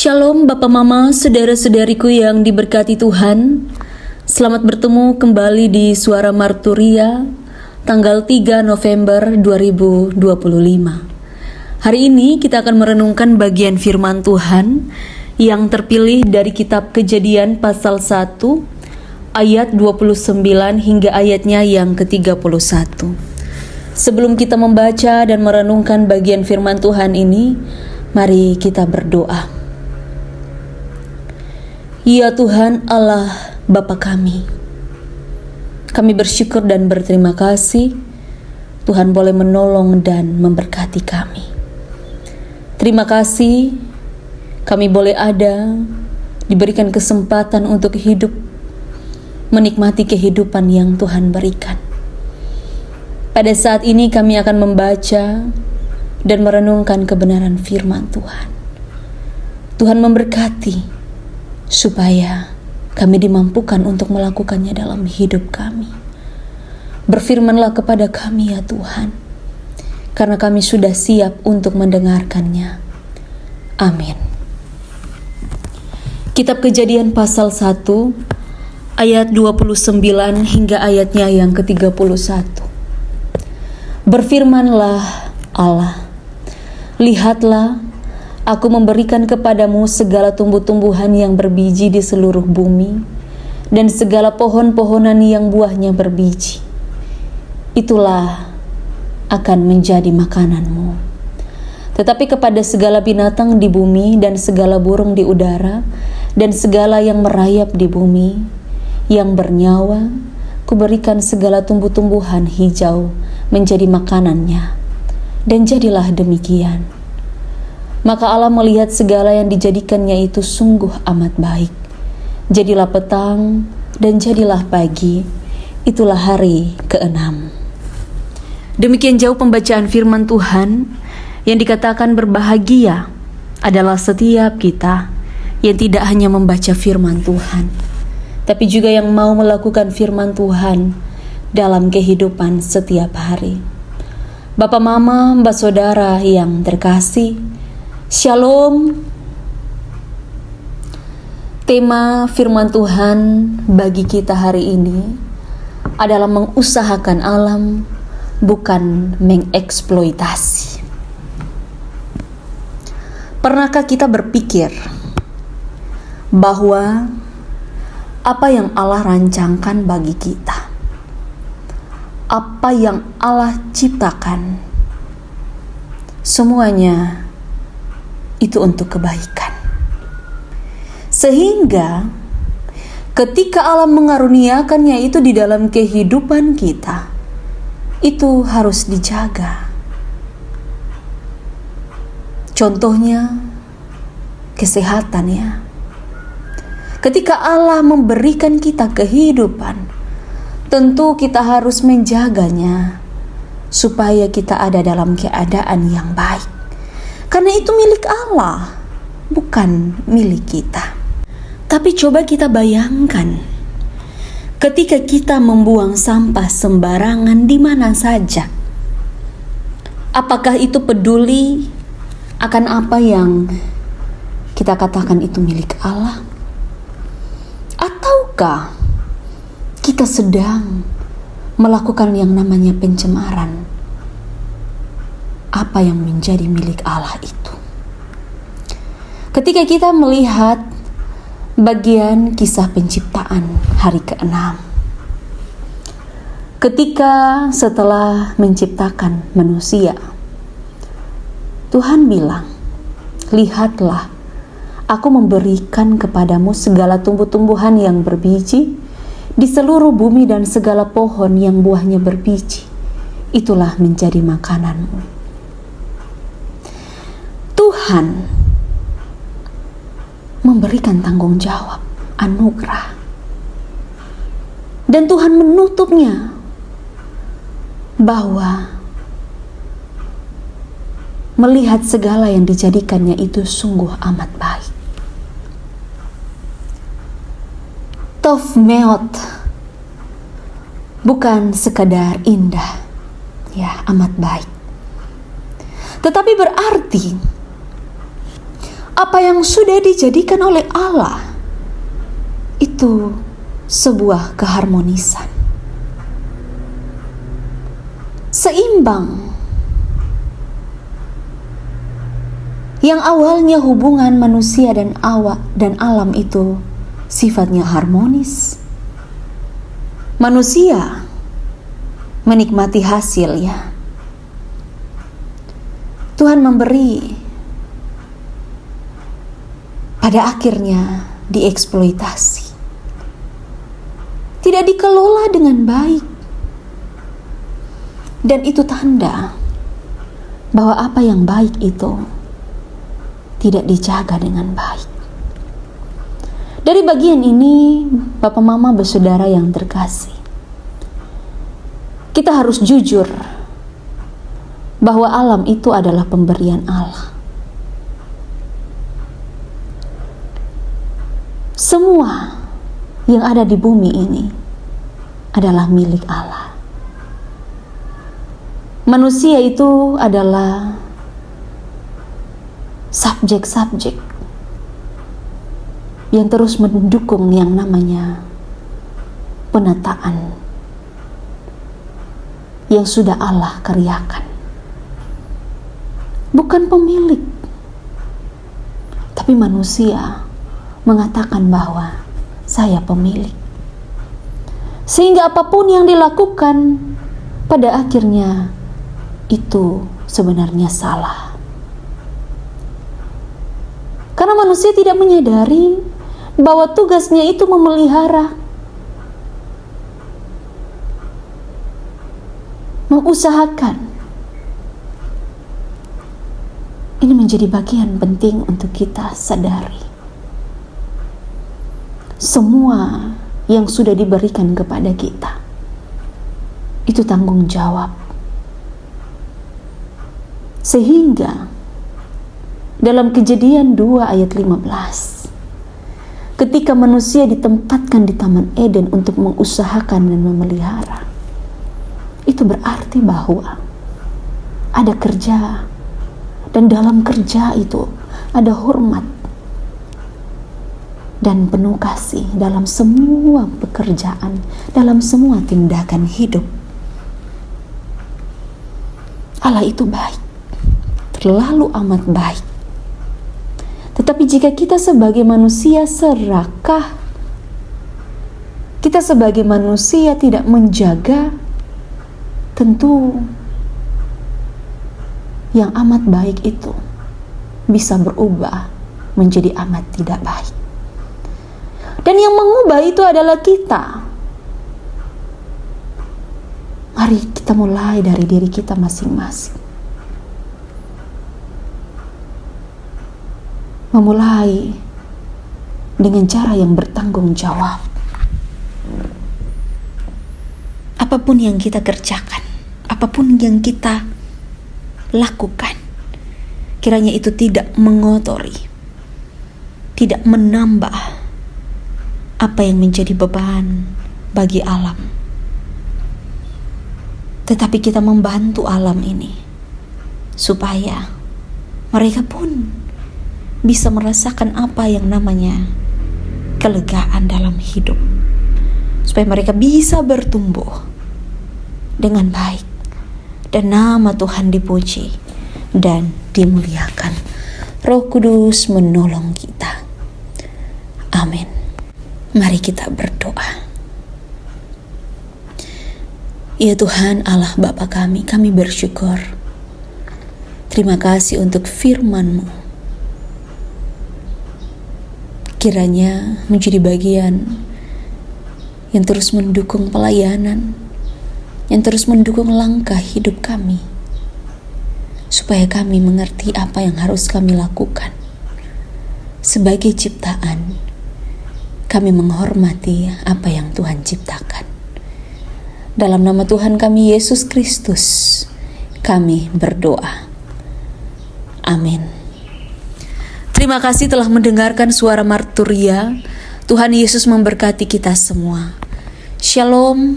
Shalom Bapak Mama, saudara-saudariku yang diberkati Tuhan. Selamat bertemu kembali di Suara Marturia tanggal 3 November 2025. Hari ini kita akan merenungkan bagian firman Tuhan yang terpilih dari kitab Kejadian pasal 1 ayat 29 hingga ayatnya yang ke-31. Sebelum kita membaca dan merenungkan bagian firman Tuhan ini, mari kita berdoa. Ya Tuhan Allah Bapa kami bersyukur dan berterima kasih Tuhan boleh menolong dan memberkati kami. Terima kasih kami boleh ada, diberikan kesempatan untuk hidup, menikmati kehidupan yang Tuhan berikan. Pada saat ini kami akan membaca dan merenungkan kebenaran firman Tuhan. Tuhan memberkati supaya kami dimampukan untuk melakukannya dalam hidup kami. Berfirmanlah kepada kami ya Tuhan, karena kami sudah siap untuk mendengarkannya. Amin. Kitab Kejadian pasal 1 ayat 29 hingga ayatnya yang ke-31. Berfirmanlah Allah, lihatlah, aku memberikan kepadamu segala tumbuh-tumbuhan yang berbiji di seluruh bumi, dan segala pohon-pohonan yang buahnya berbiji. Itulah akan menjadi makananmu. Tetapi kepada segala binatang di bumi, dan segala burung di udara, dan segala yang merayap di bumi, yang bernyawa, kuberikan segala tumbuh-tumbuhan hijau menjadi makanannya. Dan jadilah demikian. Maka Allah melihat segala yang dijadikannya itu sungguh amat baik. Jadilah petang dan jadilah pagi. Itulah hari ke-6. Demikian jauh pembacaan firman Tuhan yang dikatakan berbahagia adalah setiap kita yang tidak hanya membaca firman Tuhan, tapi juga yang mau melakukan firman Tuhan dalam kehidupan setiap hari. Bapak, Mama, Mbak, Saudara yang terkasih, Shalom. Tema firman Tuhan bagi kita hari ini adalah mengusahakan alam, bukan mengeksploitasi. Pernahkah kita berpikir bahwa apa yang Allah rancangkan bagi kita, apa yang Allah ciptakan, semuanya itu untuk kebaikan. Sehingga ketika Allah mengaruniakannya itu di dalam kehidupan kita, itu harus dijaga. Contohnya kesehatan ya. Ketika Allah memberikan kita kehidupan, tentu kita harus menjaganya supaya kita ada dalam keadaan yang baik. Karena itu milik Allah, bukan milik kita. Tapi coba kita bayangkan, ketika kita membuang sampah sembarangan di mana saja, apakah itu peduli akan apa yang kita katakan itu milik Allah? Ataukah kita sedang melakukan yang namanya pencemaran apa yang menjadi milik Allah itu? Ketika kita melihat bagian kisah penciptaan hari ke-6, ketika setelah menciptakan manusia, Tuhan bilang, lihatlah, aku memberikan kepadamu segala tumbuh-tumbuhan yang berbiji di seluruh bumi dan segala pohon yang buahnya berbiji. Itulah menjadi makananmu. Tuhan memberikan tanggung jawab, anugerah. Dan Tuhan menutupnya bahwa melihat segala yang dijadikannya itu sungguh amat baik. Tov meot, bukan sekadar indah, ya amat baik. Tetapi berarti apa yang sudah dijadikan oleh Allah itu sebuah keharmonisan, seimbang. Yang awalnya hubungan manusia dan alam itu sifatnya harmonis. Manusia menikmati hasilnya. Tuhan memberi, pada akhirnya dieksploitasi. Tidak dikelola dengan baik. Dan itu tanda bahwa apa yang baik itu tidak dijaga dengan baik. Dari bagian ini, Bapak Mama bersaudara yang terkasih, kita harus jujur bahwa alam itu adalah pemberian Allah. Semua yang ada di bumi ini adalah milik Allah. Manusia itu adalah subjek-subjek yang terus mendukung yang namanya penataan yang sudah Allah karyakan. Bukan pemilik, tapi manusia mengatakan bahwa saya pemilik. Sehingga apapun yang dilakukan pada akhirnya itu sebenarnya salah. Karena manusia tidak menyadari bahwa tugasnya itu memelihara, mengusahakan. Ini menjadi bagian penting untuk kita sadari. Semua yang sudah diberikan kepada kita itu tanggung jawab. Sehingga dalam Kejadian 2 ayat 15, ketika manusia ditempatkan di Taman Eden untuk mengusahakan dan memelihara, itu berarti bahwa ada kerja, dan dalam kerja itu ada hormat dan penuh kasih dalam semua pekerjaan, dalam semua tindakan hidup. Allah itu baik, terlalu amat baik. Tetapi jika kita sebagai manusia serakah, kita sebagai manusia tidak menjaga, tentu yang amat baik itu bisa berubah menjadi amat tidak baik. Dan yang mengubah itu adalah kita. Mari kita mulai dari diri kita masing-masing. Memulai dengan cara yang bertanggung jawab. Apapun yang kita kerjakan, apapun yang kita lakukan, kiranya itu tidak mengotori, tidak menambah apa yang menjadi beban bagi alam, tetapi kita membantu alam ini supaya mereka pun bisa merasakan apa yang namanya kelegaan dalam hidup, supaya mereka bisa bertumbuh dengan baik dan nama Tuhan dipuji dan dimuliakan. Roh Kudus menolong kita. Amin. Mari kita berdoa. Ya Tuhan Allah Bapa kami bersyukur. Terima kasih untuk firman-Mu. Kiranya menjadi bagian yang terus mendukung pelayanan, yang terus mendukung langkah hidup kami, supaya kami mengerti apa yang harus kami lakukan. Sebagai ciptaan, kami menghormati apa yang Tuhan ciptakan. Dalam nama Tuhan kami Yesus Kristus, kami berdoa. Amin. Terima kasih telah mendengarkan suara Marturia. Tuhan Yesus memberkati kita semua. Shalom.